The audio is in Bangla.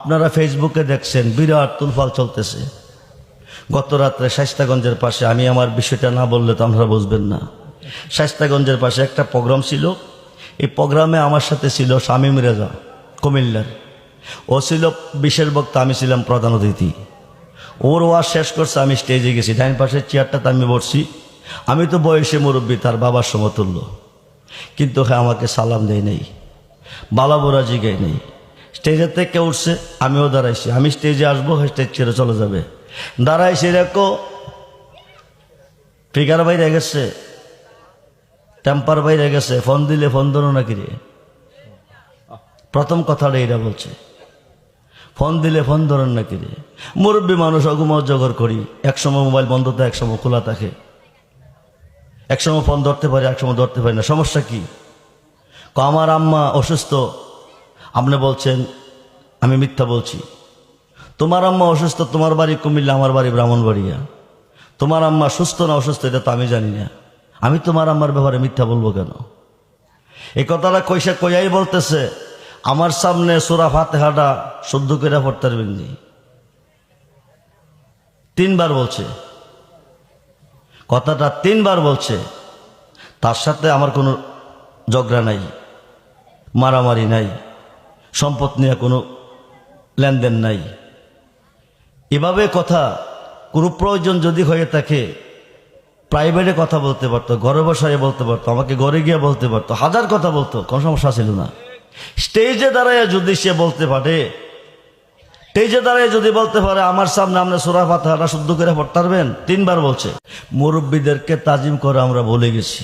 আপনারা ফেসবুকে দেখছেন বিরাট তুলফাল চলতেছে। গত রাত্রে শায়েস্তাগঞ্জের পাশে, আমি আমার বিষয়টা না বললে তো আপনারা বুঝবেন না, শায়েস্তাগঞ্জের পাশে একটা প্রোগ্রাম ছিল। এই প্রোগ্রামে আমার সাথে ছিল শামীম রেজা কুমিল্লার। ও ছিল বিশেষ বক্তা, আমি ছিলাম প্রধান অতিথি। ওর ওয়াজ শেষ করছে, আমি স্টেজে গেছি, ডাইন পাশের চেয়ারটাতে আমি বসছি। আমি তো বয়সে মুরব্বী, তার বাবার সমতুল্য, কিন্তু হ্যাঁ আমাকে সালাম দেয় নেই, বালাবোরা জিগাই নেই। স্টেজের থেকে উঠছে, আমিও দাঁড়াইছি। আমি স্টেজে আসবো, স্টেজ ছেড়ে চলে যাবে। দাঁড়াইছি, দেখো ফিগার বাইরে গেছে, টেম্পার বাইরে গেছে, ফোন দিলে ফোন ধরো নাকি রে। প্রথম কথাটা এরা বলছে, ফোন দিলে ফোন ধরেন নাকি রে। মুরব্বী মানুষ, অগুমত জগর করি। একসময় মোবাইল বন্ধ থাকে, একসময় খোলা থাকে, একসময় ফোন ধরতে পারি, একসময় ধরতে পারি না। সমস্যা কি? আমার আম্মা অসুস্থ। আপনি বলছেন আমি মিথ্যা বলছি। তোমার আম্মা অসুস্থ, তোমার বাড়ি কুমিল্লা, আমার বাড়ি ব্রাহ্মণবাড়িয়া। তোমার আম্মা সুস্থ না অসুস্থ এটা তো আমি জানি না। আমি তোমার আম্মার ব্যাপারে মিথ্যা বলবো কেন? এই কথাটা কইসা কইয়াই বলতেছে, আমার সামনে সূরা ফাতিহাটা শুদ্ধ করে পড়তে পারবেন নি। 3 বার বলছে কথাটা, 3 বার বলছে। তার সাথে আমার কোনো ঝগড়া নাই, মারামারি নাই, সম্পদ নিয়ে কোনো লেনদেন নাই। এভাবে কথা, কোনো প্রয়োজন যদি হয়ে থাকে প্রাইভেটে কথা বলতে পারতো, ঘরে বসায় বলতে পারতো, আমাকে ঘরে গিয়ে বলতে পারতো, হাজার কথা বলতো, কোনো সমস্যা ছিল না। স্টেজে দাঁড়ায় যদি সে বলতে পারে, স্টেজে দাঁড়ায় যদি বলতে পারে আমার সামনে আপনি সূরা ফাতিহাটা শুদ্ধ করে পড়তে পারবেন, 3 বার বলছে। মুরব্বীদেরকে তাজিম করে আমরা বলে গেছি।